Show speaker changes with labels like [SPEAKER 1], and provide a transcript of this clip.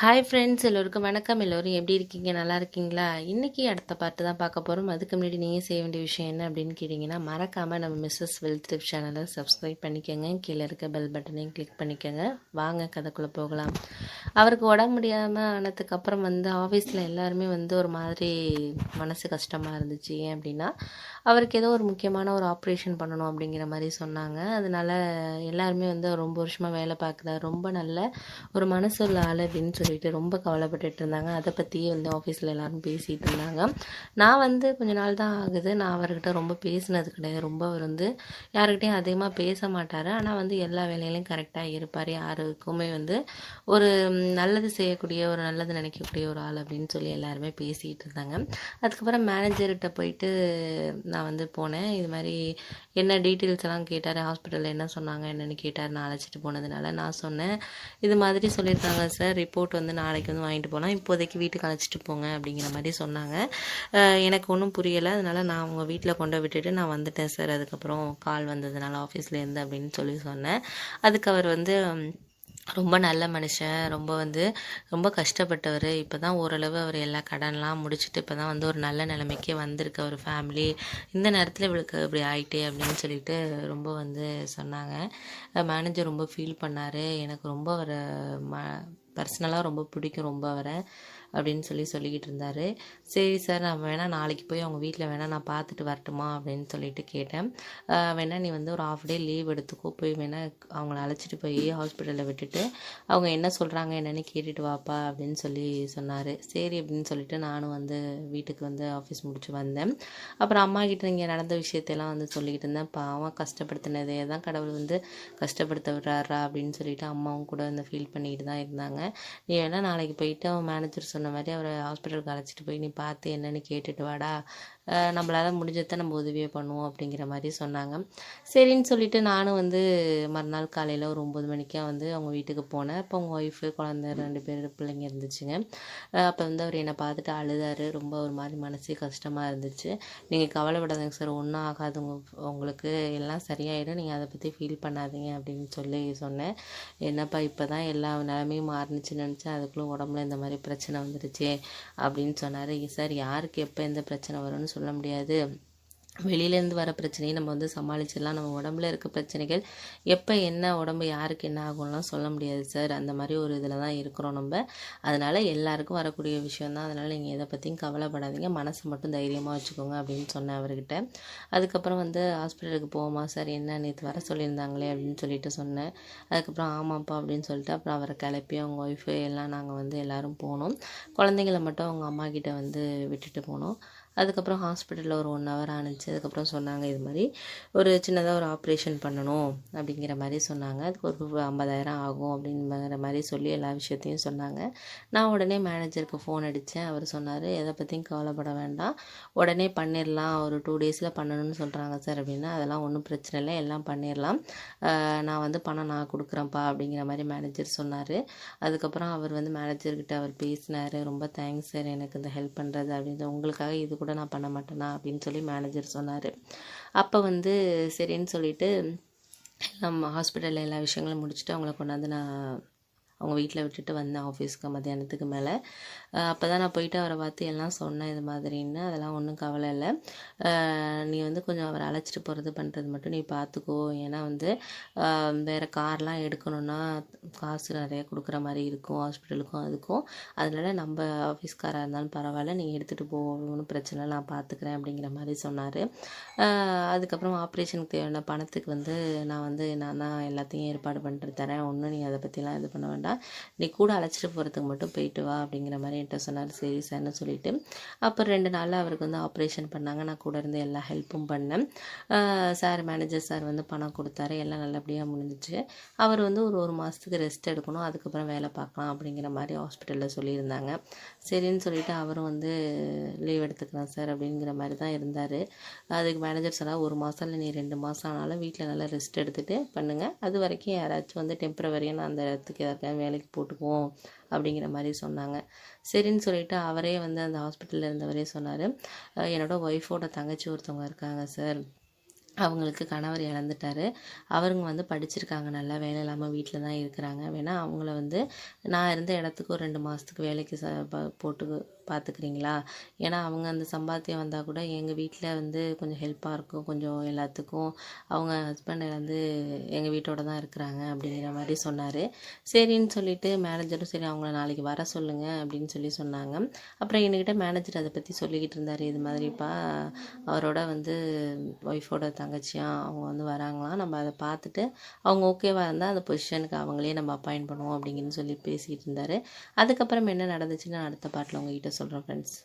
[SPEAKER 1] Hi friends, எல்லோருக்கும் வணக்கம். எல்லோரும் எப்படி இருக்கீங்க? நல்லா இருக்கீங்களா? இன்றைக்கி அடுத்த பாட்டு தான் பார்க்க போகிறோம். அதுக்கு முன்னாடி நீங்கள் செய்ய வேண்டிய விஷயம் என்ன அப்படின்னு கேட்டிங்கன்னா, மறக்காமல் நம்ம மிஸ்ஸஸ் வெல்த் டிப் சேனலை சப்ஸ்கிரைப் பண்ணிக்கோங்க. கீழே இருக்க பெல் பட்டனையும் கிளிக் பண்ணிக்கோங்க. வாங்க கதைக்குள்ளே போகலாம். அவருக்கு உடம்பு முடியாமல் ஆனதுக்கப்புறம் ஆஃபீஸில் எல்லாருமே ஒரு மாதிரி மனசு கஷ்டமாக இருந்துச்சு. ஏன் அப்படின்னா, அவருக்கு ஏதோ ஒரு முக்கியமான ஒரு ஆப்ரேஷன் பண்ணணும் அப்படிங்கிற மாதிரி சொன்னாங்க. அதனால் எல்லாருமே ரொம்ப வருஷமாக வேலை பார்க்குறாரு, ரொம்ப நல்ல ஒரு மனசுள்ள ஆள் அப்படின்னு சொல்லிட்டு ரொம்ப கவலைப்பட்டுட்டு இருந்தாங்க. அதை பற்றியே ஆஃபீஸில் எல்லோரும் பேசிகிட்டு இருந்தாங்க. நான் கொஞ்ச நாள் தான் ஆகுது, நான் அவர்கிட்ட ரொம்ப பேசினது கிடையாது. ரொம்ப அவர் யாருக்கிட்டையும் அதிகமாக பேச மாட்டார். ஆனால் எல்லா வேலையிலையும் கரெக்டாக இருப்பார். யாருக்குமே ஒரு நல்லது செய்யக்கூடிய, ஒரு நல்லது நினைக்கக்கூடிய ஒரு ஆள் அப்படின்னு சொல்லி எல்லாருமே பேசிகிட்டு இருந்தாங்க. அதுக்கப்புறம் மேனேஜர்கிட்ட போயிட்டு நான் போனேன். இது மாதிரி என்ன டீட்டெயில்ஸ் எல்லாம் கேட்டார், ஹாஸ்பிட்டலில் என்ன சொன்னாங்க என்னென்னு கேட்டார். நான் அழைச்சிட்டு போனதுனால நான் சொன்னேன், இது மாதிரி சொல்லியிருக்காங்க சார், ரிப்போர்ட் நாளைக்கு வாங்கிட்டு போகலாம், இப்போதைக்கு வீட்டுக்கு அழைச்சிட்டு போங்க அப்படிங்கிற மாதிரி சொன்னாங்க. எனக்கு ஒன்றும் புரியலை. அதனால் நான் அவங்க வீட்டில் கொண்டு விட்டுட்டு நான் வந்துட்டேன் சார். அதுக்கப்புறம் கால் வந்ததுனால ஆஃபீஸ்லேருந்து அப்படின்னு சொல்லி சொன்னேன். அதுக்கு அவர் ரொம்ப நல்ல மனுஷன், ரொம்ப கஷ்டப்பட்டவர். இப்போ தான் ஓரளவு அவர் எல்லா கடன்லாம் முடிச்சுட்டு இப்போ தான் ஒரு நல்ல நிலைமைக்கே வந்திருக்கு அவர் ஃபேமிலி. இந்த நேரத்தில் இவளுக்கு இப்படி ஆயிட்டே அப்படின்னு சொல்லிட்டு ரொம்ப சொன்னாங்க. மேனேஜர் ரொம்ப ஃபீல் பண்ணார். எனக்கு ரொம்ப அவரை பர்சனலாக ரொம்ப பிடிக்கும் ரொம்ப அவரை அப்படின்னு சொல்லிக்கிட்டு இருந்தார். சரி சார், நான் வேணால் நாளைக்கு போய் அவங்க வீட்டில் வேணால் நான் பார்த்துட்டு வரட்டுமா அப்படின்னு சொல்லிட்டு கேட்டேன். வேணால் நீ ஒரு ஆஃப் டே லீவ் எடுத்துக்கோ, போய் வேணால் அவங்கள அழைச்சிட்டு போய் ஹாஸ்பிட்டலில் விட்டுட்டு அவங்க என்ன சொல்கிறாங்க என்னென்னு கேட்டுட்டு வாப்பா அப்படின்னு சொன்னார். சரி அப்படின்னு சொல்லிட்டு நானும் வீட்டுக்கு ஆஃபீஸ் முடிச்சு வந்தேன். அப்புறம் அம்மா கிட்ட இங்கே நடந்த விஷயத்தையெல்லாம் சொல்லிக்கிட்டு இருந்தேன். பாவம் கஷ்டப்படுத்தினதே தான் கடவுள் கஷ்டப்படுத்த விடுறாரா அப்படின்னு சொல்லிட்டு அம்மாவும் கூட ஃபீல் பண்ணிக்கிட்டு தான் இருந்தாங்க. நீ வேணால் நாளைக்கு போயிட்டு அவன் மேனேஜர் சொன்ன மாதிரி அவரை ஹாஸ்பிட்டலுக்கு அழைச்சிட்டு போய் நீ பார்த்து என்னென்னு கேட்டுட்டு வாடா, நம்மளால் முடிஞ்சதை நம்ம உதவியை பண்ணுவோம் அப்படிங்கிற மாதிரி சொன்னாங்க. சரின்னு சொல்லிட்டு நானும் மறுநாள் காலையில் ஒரு 9 மணிக்கா அவங்க வீட்டுக்கு போனேன். அப்போ அவங்க ஒய்ஃபு குழந்த 2 பேர் பிள்ளைங்க இருந்துச்சுங்க. அப்போ அவர் என்னை பார்த்துட்டு அழுதார். ரொம்ப ஒரு மாதிரி மனசே கஷ்டமாக இருந்துச்சு. நீங்கள் கவலைப்படாதீங்க சார், ஒன்றும் ஆகாது, உங்களுக்கு எல்லாம் சரியாயிடும், நீங்கள் அதை பற்றி ஃபீல் பண்ணாதீங்க அப்படின்னு சொன்னேன். என்னப்பா இப்போ தான் எல்லா நிலமையும் மாறுனுச்சுன்னு நினச்சேன், அதுக்குள்ளே உடம்புல இந்த மாதிரி பிரச்சனை வந்துருச்சே அப்படின்னு சொன்னார். சார், யாருக்கு எப்போ எந்த பிரச்சனை வரும்னு சொல்ல முடியாது. வெளியிலேருந்து வர பிரச்சனையை நம்ம சமாளிச்சிடலாம். நம்ம உடம்புல இருக்க பிரச்சனைகள் எப்போ என்ன உடம்பு யாருக்கு என்ன ஆகும்லாம் சொல்ல முடியாது சார். அந்த மாதிரி ஒரு இதில் தான் இருக்கிறோம் நம்ம. அதனால் எல்லாருக்கும் வரக்கூடிய விஷயந்தான். அதனால் நீங்கள் எதை பற்றியும் கவலைப்படாதீங்க, மனசை மட்டும் தைரியமாக வச்சுக்கோங்க அப்படின்னு சொன்னேன் அவர்கிட்ட. அதுக்கப்புறம் ஹாஸ்பிட்டலுக்கு போவோமா சார், என்ன நேற்று வர சொல்லியிருந்தாங்களே அப்படின்னு சொல்லிட்டு சொன்னேன். அதுக்கப்புறம் ஆமாப்பா அப்படின்னு சொல்லிட்டு அப்புறம் அவரை கிளப்பி அவங்க ஒய்ஃபு எல்லாம் நாங்கள் எல்லோரும் போனோம். குழந்தைங்கள மட்டும் அவங்க அம்மா கிட்ட விட்டுட்டு போனோம். அதுக்கப்புறம் ஹாஸ்பிட்டலில் ஒரு 1 ஹவர் ஆணுச்சு. அதுக்கப்புறம் சொன்னாங்க, இது மாதிரி ஒரு சின்னதாக ஒரு ஆப்ரேஷன் பண்ணணும் அப்படிங்கிற மாதிரி சொன்னாங்க. அதுக்கு ஒரு 50,000 ஆகும் அப்படிங்கிற மாதிரி சொல்லி எல்லா விஷயத்தையும் சொன்னாங்க. நான் உடனே மேனேஜருக்கு ஃபோன் அடித்தேன். அவர் சொன்னார், எதை பற்றியும் கவலைப்பட வேண்டாம், உடனே பண்ணிடலாம், ஒரு 2 டேஸில் பண்ணணும்னு சொல்கிறாங்க சார் அப்படின்னா. அதெல்லாம் ஒன்றும் பிரச்சனை இல்லை, எல்லாம் பண்ணிடலாம், நான் பணம் நான் கொடுக்குறேன்ப்பா அப்படிங்கிற மாதிரி மேனேஜர் சொன்னார். அதுக்கப்புறம் அவர் மேனேஜர்கிட்ட அவர் பேசினார். ரொம்ப தேங்க்ஸ் சார், எனக்கு இந்த ஹெல்ப் பண்ணுறது அப்படின்னு, உங்களுக்காக இது கூட நான் பண்ண மாட்டேனா அப்படின்னு சொல்லி மேனேஜர் சொன்னார். அப்போ சரின்னு சொல்லிட்டு நம்ம ஹாஸ்பிட்டலில் எல்லா விஷயங்களும் முடிச்சுட்டு அவங்கள கொண்டாந்து நான் அவங்க வீட்டில் விட்டுட்டு வந்தேன் ஆஃபீஸ்க்கு மத்தியானத்துக்கு மேலே. அப்போ தான் நான் போயிட்டு அவரை பார்த்து எல்லாம் சொன்னேன் இது மாதிரின்னு. அதெல்லாம் ஒன்றும் கவலை இல்லை, நீ கொஞ்சம் அவரை அழைச்சிட்டு போகிறது பண்ணுறது மட்டும் நீ பார்த்துக்கோ. ஏன்னா வேறு கார்லாம் எடுக்கணுன்னா காசு நிறைய கொடுக்குற மாதிரி இருக்கும் ஹாஸ்பிட்டலுக்கும் அதுக்கும். அதனால் நம்ம ஆஃபீஸ்காராக இருந்தாலும் பரவாயில்ல, நீ எடுத்துகிட்டு போ, ஒன்றும் பிரச்சனை இல்லை, நான் பார்த்துக்கிறேன் அப்படிங்கிற மாதிரி சொன்னார். அதுக்கப்புறம் ஆப்ரேஷனுக்கு தேவையான பணத்துக்கு நான் தான் எல்லாத்தையும் ஏற்பாடு பண்ணிட்டு தரேன், ஒன்றும் நீ அதை பற்றிலாம் இது பண்ண வேண்டாம், நீ கூட அழைச்சிட்டு போகிறதுக்கு மட்டும் போயிட்டு வா அப்படிங்கிற மாதிரி என்கிட்ட சொன்னார். சரி சார்னு சொல்லிட்டு அப்புறம் 2 நாளில் அவருக்கு ஆப்ரேஷன் பண்ணாங்க. நான் கூட இருந்து எல்லா ஹெல்ப்பும் பண்ணேன். சார், மேனேஜர் சார் பணம் கொடுத்தாரு, எல்லாம் நல்லபடியாக முடிஞ்சிச்சு. அவர் ஒரு மாதத்துக்கு ரெஸ்ட் எடுக்கணும், அதுக்கப்புறம் வேலை பார்க்கலாம் அப்படிங்கிற மாதிரி ஹாஸ்பிட்டலில் சொல்லியிருந்தாங்க. சரின்னு சொல்லிட்டு அவரும் லீவ் எடுத்துக்கலாம் சார் அப்படிங்கிற மாதிரி தான் இருந்தார். அதுக்கு மேனேஜர் சொன்னால், 1 மாதம் இல்லை, நீ 2 மாதம் ஆனாலும் வீட்டில் நல்லா ரெஸ்ட் எடுத்துகிட்டு பண்ணுங்கள், அது வரைக்கும் யாராச்சும் டெம்பரவரியாக நான் அந்த இடத்துக்கு யாருக்காவது வேலைக்கு போட்டுக்குவோம் அப்படிங்கிற மாதிரி சொன்னாங்க. சரின்னு சொல்லிட்டு அவரே அந்த ஹாஸ்பிட்டலில் இருந்தவரே சொன்னார், என்னோடய ஒய்ஃபோட தங்கச்சி ஒருத்தவங்க இருக்காங்க சார், அவங்களுக்கு கணவர் இறந்துட்டாரு. அவருங்க வந்து படிச்சிருக்காங்க, நல்லா வேலை இல்லாமல் வீட்டில் தான் இருக்கிறாங்க. வேணா அவங்கள வந்து நான் இருந்த இடத்துக்கு ஒரு 2 மாதத்துக்கு வேலைக்கு போட்டு பார்த்துக்கிறீங்களா? ஏன்னா அவங்க அந்த சம்பாத்தியம் வந்தால் கூட எங்கள் வீட்டில் வந்து கொஞ்சம் ஹெல்ப்பாக இருக்கும், கொஞ்சம் எல்லாத்துக்கும். அவங்க ஹஸ்பண்ட் வந்து எங்கள் வீட்டோட தான் இருக்கிறாங்க அப்படிங்கிற மாதிரி சொன்னார். சரின்னு சொல்லிட்டு மேனேஜரும் சரி அவங்கள நாளைக்கு வர சொல்லுங்கள் அப்படின்னு சொன்னாங்க. அப்புறம் என்கிட்ட மேனேஜர் அதை பற்றி சொல்லிக்கிட்டு இருந்தார். இது மாதிரிப்பா அவரோட வந்து ஒய்ஃபோட தங்கச்சியா அவங்க வந்து வராங்களாம், நம்ம அதை பார்த்துட்டு அவங்க ஓகேவாக இருந்தால் அந்த பொசிஷனுக்கு அவங்களே நம்ம அப்பாயிண்ட் பண்ணுவோம் அப்படிங்கன்னு சொல்லி பேசிகிட்டு இருந்தார். அதுக்கப்புறம் என்ன நடந்துச்சுன்னு நான் அடுத்த பாட்டில் உங்ககிட்ட சொல்கிறேன் ஃப்ரெண்ட்ஸ்.